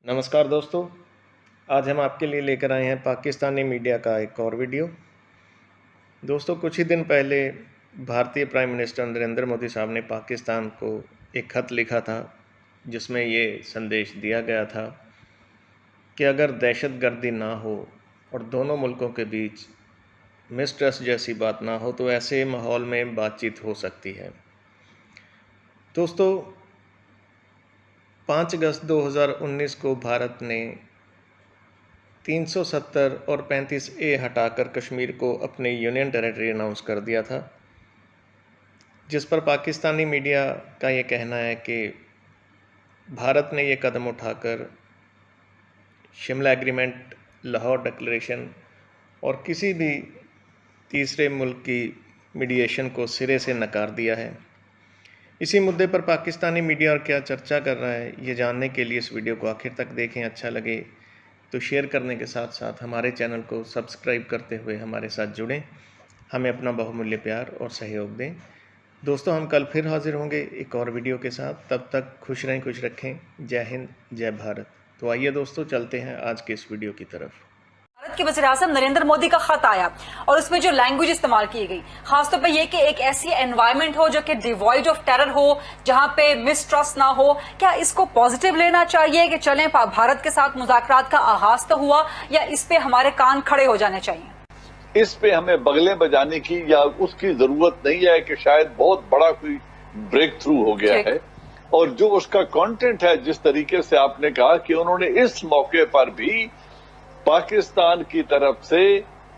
नमस्कार दोस्तों। आज हम आपके लिए लेकर आए हैं पाकिस्तानी मीडिया का एक और वीडियो। दोस्तों, कुछ ही दिन पहले भारतीय प्राइम मिनिस्टर नरेंद्र मोदी साहब ने पाकिस्तान को एक खत लिखा था, जिसमें ये संदेश दिया गया था कि अगर दहशतगर्दी ना हो और दोनों मुल्कों के बीच मिसट्रस्ट जैसी बात ना हो तो ऐसे माहौल में बातचीत हो सकती है। दोस्तों, 5 अगस्त 2019 को भारत ने 370 और 35A हटाकर कश्मीर को अपने यूनियन टेरिटरी अनाउंस कर दिया था, जिस पर पाकिस्तानी मीडिया का ये कहना है कि भारत ने ये कदम उठाकर शिमला एग्रीमेंट, लाहौर डिक्लेरेशन और किसी भी तीसरे मुल्क की मीडिएशन को सिरे से नकार दिया है। इसी मुद्दे पर पाकिस्तानी मीडिया और क्या चर्चा कर रहा है, ये जानने के लिए इस वीडियो को आखिर तक देखें। अच्छा लगे तो शेयर करने के साथ साथ हमारे चैनल को सब्सक्राइब करते हुए हमारे साथ जुड़ें, हमें अपना बहुमूल्य प्यार और सहयोग दें। दोस्तों, हम कल फिर हाजिर होंगे एक और वीडियो के साथ। तब तक खुश रहें, खुश रखें। जय हिंद, जय भारत। तो आइए दोस्तों, चलते हैं आज के इस वीडियो की तरफ। भारत के वज़ीर-ए-आज़म नरेंद्र मोदी का खत आया और उसमें जो लैंग्वेज इस्तेमाल की गई, खासतौर पे ये कि एक ऐसी एनवायरनमेंट हो जो कि डिवॉइड ऑफ टेरर हो, जहां पे मिसट्रस्ट ना हो। क्या इसको पॉजिटिव लेना चाहिए कि चलें भारत के साथ मुज़ाकरात का आगाज तो हुआ, या इस पे हमारे कान खड़े हो जाने चाहिए? इस पे हमें बगलें बजाने की या उसकी जरूरत नहीं है कि शायद बहुत बड़ा कोई ब्रेक थ्रू हो गया है। और जो उसका कंटेंट है, जिस तरीके से आपने कहा कि उन्होंने इस मौके पर भी पाकिस्तान की तरफ से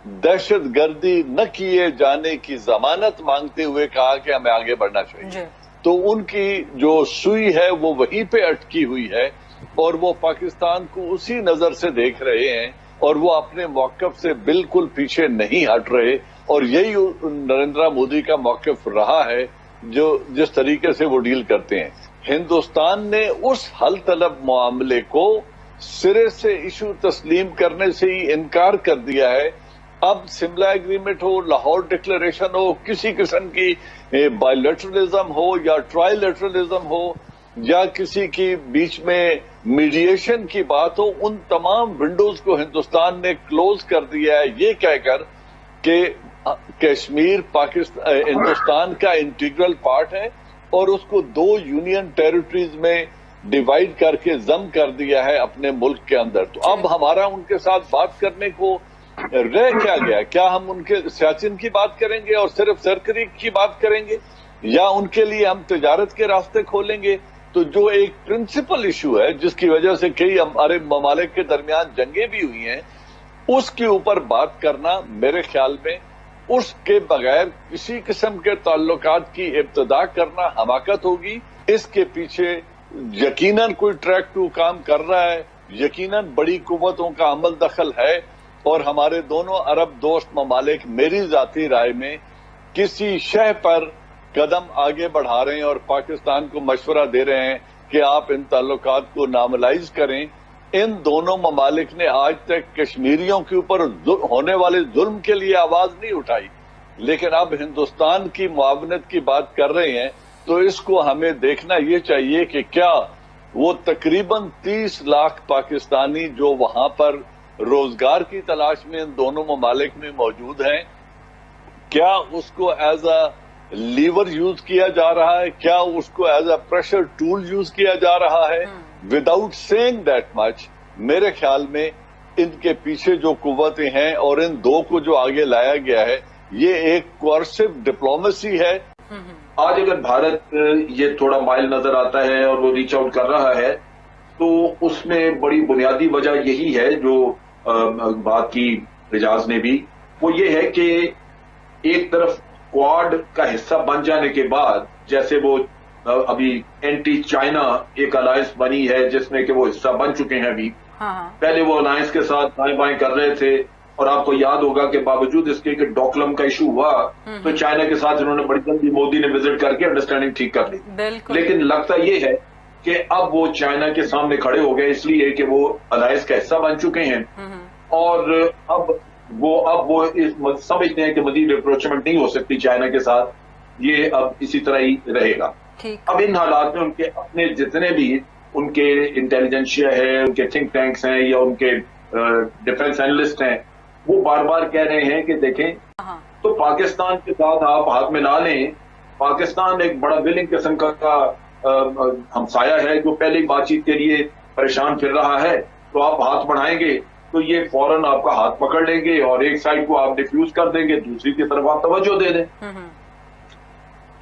दहशतगर्दी न किए जाने की जमानत मांगते हुए कहा कि हमें आगे बढ़ना चाहिए, तो उनकी जो सुई है वो वहीं पे अटकी हुई है और वो पाकिस्तान को उसी नजर से देख रहे हैं और वो अपने मौकफ से बिल्कुल पीछे नहीं हट रहे। और यही नरेंद्र मोदी का मौकफ रहा है, जो जिस तरीके से वो डील करते हैं। हिंदुस्तान ने उस हल तलब मामले को सिरे से इशू तस्लीम करने से ही इनकार कर दिया है। अब शिमला एग्रीमेंट हो, लाहौर डिक्लेरेशन हो, किसी किस्म की बायलैटरलिज्म हो या ट्राइलैटरलिज्म हो या किसी की बीच में मीडिएशन की बात हो, उन तमाम विंडोज को हिंदुस्तान ने क्लोज कर दिया है, ये कहकर कि कश्मीर पाकिस्तान हिंदुस्तान का इंटीग्रल पार्ट है और उसको 2 यूनियन टेरिटरीज में डिवाइड करके जम कर दिया है अपने मुल्क के अंदर। तो अब हमारा उनके साथ बात करने को रह क्या गया? क्या हम उनके सियाचिन की बात करेंगे और सिर्फ सरकरी की बात करेंगे, या उनके लिए हम तिजारत के रास्ते खोलेंगे? तो जो एक प्रिंसिपल इशू है, जिसकी वजह से कई हमारे ममालिक के दरमियान जंगें भी हुई हैं, उसके ऊपर बात करना मेरे ख्याल में उसके बगैर किसी किस्म के ताल्लुकात की इब्तिदा करना हमाकत होगी। इसके पीछे यकीनन कोई ट्रैक टू काम कर रहा है, यकीनन बड़ी कुव्वतों का अमल दखल है और हमारे दोनों अरब दोस्त ममालिक मेरी जाती राय में किसी शह पर कदम आगे बढ़ा रहे हैं और पाकिस्तान को मशवरा दे रहे हैं कि आप इन ताल्लुकात को नॉर्मलाइज करें। इन दोनों ममालिक ने आज तक कश्मीरियों के ऊपर होने वाले जुल्म के लिए आवाज नहीं उठाई, लेकिन अब हिंदुस्तान की मुआवनत की बात कर रहे हैं। तो इसको हमें देखना ये चाहिए कि क्या वो तकरीबन 30 लाख पाकिस्तानी जो वहां पर रोजगार की तलाश में इन दोनों ममालिक में मौजूद हैं, क्या उसको एज अ लीवर यूज किया जा रहा है, क्या उसको as a pressure tool use किया जा रहा है? विदाउट सेइंग दैट मच, मेरे ख्याल में इनके पीछे जो कुव्वतें हैं और इन दो को जो आगे लाया गया है, ये एक कोर्सिव डिप्लोमेसी है। आज अगर भारत ये थोड़ा माइल नजर आता है और वो रीच आउट कर रहा है, तो उसमें बड़ी बुनियादी वजह यही है जो बात की रिजाज ने भी, वो ये है कि एक तरफ क्वाड का हिस्सा बन जाने के बाद, जैसे वो अभी एंटी चाइना एक अलायंस बनी है जिसमें कि वो हिस्सा बन चुके हैं अभी। पहले वो अलायंस के साथ दाएं बाएं कर रहे थे और आपको याद होगा कि बावजूद इसके कि डोकलम का इशू हुआ तो चाइना के साथ इन्होंने बड़ी जल्दी मोदी ने विजिट करके अंडरस्टैंडिंग ठीक कर ली। लेकिन लगता यह है कि अब वो चाइना के सामने खड़े हो गए, इसलिए कि वो अलायंस का हिस्सा बन चुके हैं और अब वो समझते हैं कि मजीद अप्रोचमेंट नहीं हो सकती चाइना के साथ, ये अब इसी तरह ही रहेगा। अब इन हालात में उनके अपने जितने भी उनके इंटेलिजेंशिया है, उनके थिंक टैंक्स हैं या उनके डिफेंस एनालिस्ट हैं, वो बार बार कह रहे हैं कि देखें तो पाकिस्तान के साथ आप हाथ में ना लें। पाकिस्तान एक बड़ा विलिंग किस्म का हमसाया है जो पहले ही बातचीत के लिए परेशान फिर रहा है, तो आप हाथ बढ़ाएंगे तो ये फौरन आपका हाथ पकड़ लेंगे और एक साइड को आप डिफ्यूज कर देंगे, दूसरी की तरफ आप तवज्जो दे दें।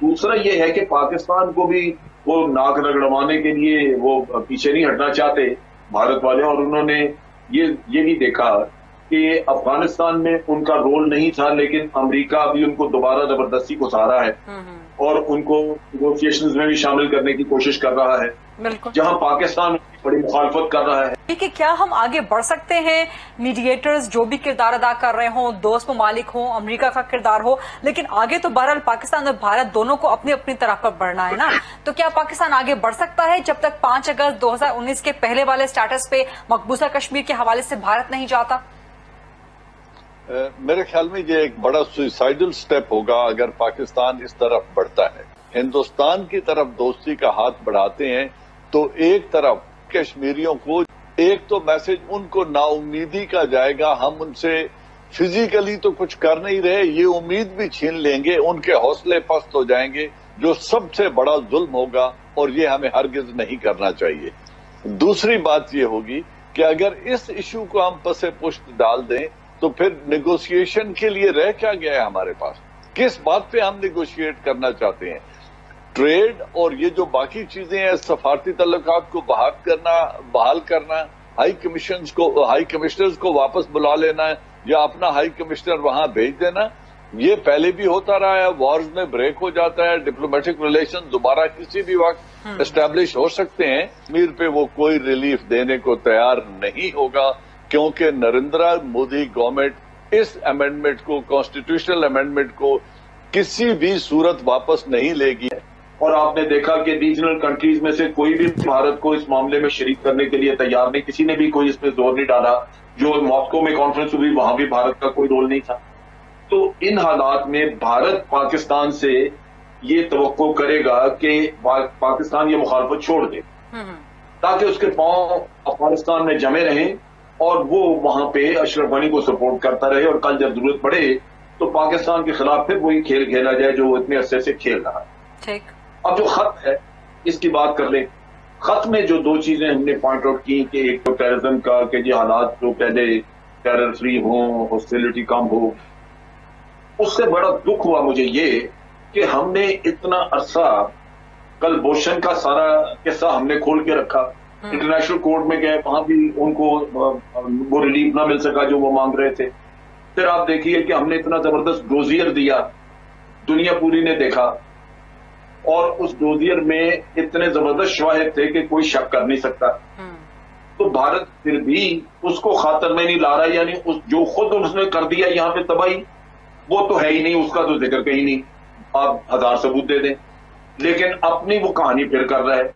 दूसरा ये है कि पाकिस्तान को भी वो नाक रगड़वाने के लिए वो पीछे नहीं हटना चाहते भारत वाले, और उन्होंने ये भी देखा कि अफगानिस्तान में उनका रोल नहीं था, लेकिन अमेरिका भी उनको दोबारा जबरदस्ती को सहारा है और उनको नेगोशिएशंस में भी शामिल करने की कोशिश कर रहा है, जहां पाकिस्तान बड़ी मुखालफत कर रहा है। कि क्या हम आगे बढ़ सकते हैं? मीडिएटर्स जो भी किरदार अदा कर रहे हों, दोस्त ममालिक हों, अमेरिका का किरदार हो, लेकिन आगे तो बहरहाल पाकिस्तान और भारत दोनों को अपनी अपनी तरफ पर बढ़ना है ना। तो क्या पाकिस्तान आगे बढ़ सकता है जब तक 5 अगस्त 2019 के पहले वाले स्टेटस पे मकबूजा कश्मीर के हवाले से भारत नहीं जाता? मेरे ख्याल में ये एक बड़ा सुसाइडल स्टेप होगा अगर पाकिस्तान इस तरफ बढ़ता है। हिंदुस्तान की तरफ दोस्ती का हाथ बढ़ाते हैं तो एक तरफ कश्मीरियों को एक तो मैसेज उनको नाउमीदी का जाएगा, हम उनसे फिजिकली तो कुछ कर नहीं रहे, ये उम्मीद भी छीन लेंगे, उनके हौसले पस्त हो जाएंगे, जो सबसे बड़ा जुल्म होगा और ये हमें हरगिज नहीं करना चाहिए। दूसरी बात ये होगी कि अगर इस इशू को हम पसे पुष्ट डाल दें तो फिर नेगोशिएशन के लिए रह क्या गया है हमारे पास? किस बात पे हम नेगोशिएट करना चाहते हैं? ट्रेड और ये जो बाकी चीजें हैं, सफारती तल्लुकात को बहाल करना, हाई कमिश्नर्स को वापस बुला लेना या अपना हाई कमिश्नर वहां भेज देना, ये पहले भी होता रहा है। वॉर्स में ब्रेक हो जाता है, डिप्लोमेटिक रिलेशन दोबारा किसी भी वक्त एस्टेब्लिश हो सकते हैं। कश्मीर पे वो कोई रिलीफ देने को तैयार नहीं होगा क्योंकि नरेंद्र मोदी गवर्नमेंट इस अमेंडमेंट को, कॉन्स्टिट्यूशनल अमेंडमेंट को किसी भी सूरत वापस नहीं लेगी। और आपने देखा कि रीजनल कंट्रीज में से कोई भी भारत को इस मामले में शरीक करने के लिए तैयार नहीं, किसी ने भी कोई इसमें जोर नहीं डाला। जो मॉस्को में कॉन्फ्रेंस हुई वहां भी भारत का कोई रोल नहीं था। तो इन हालात में भारत पाकिस्तान से ये तवक्को करेगा कि पाकिस्तान ये मुखालफत छोड़ दे ताकि उसके पांव अफगानिस्तान में जमे रहें और वो वहां पे अशरफ गनी को सपोर्ट करता रहे, और कल जब जरूरत पड़े तो पाकिस्तान के खिलाफ फिर वही खेल खेला जाए जो इतने अरसे से खेल रहा है। ठीक। अब जो खत है इसकी बात कर लें। खत में जो दो चीजें हमने पॉइंट आउट की कि एक तो टेररिज्म का कि ये हालात जो पहले टेरर फ्री हो, हॉस्टिलिटी कम हो, उससे बड़ा दुख हुआ मुझे ये कि हमने इतना अरसा, कल बोशन का सारा किस्सा हमने खोल के रखा, इंटरनेशनल कोर्ट में गए, वहां भी उनको वो रिलीफ ना मिल सका जो वो मांग रहे थे। फिर आप देखिए कि हमने इतना जबरदस्त डोजियर दिया, दुनिया पूरी ने देखा, और उस डोजियर में इतने जबरदस्त शवाहिद थे कि कोई शक कर नहीं सकता। तो भारत फिर भी उसको खातर में नहीं ला रहा, यानी उस जो खुद उसने कर दिया यहाँ पे तबाही, वो तो है ही नहीं, उसका तो जिक्र कहीं नहीं। आप 1000 सबूत दे दें, लेकिन अपनी वो कहानी फिर कर रहा है।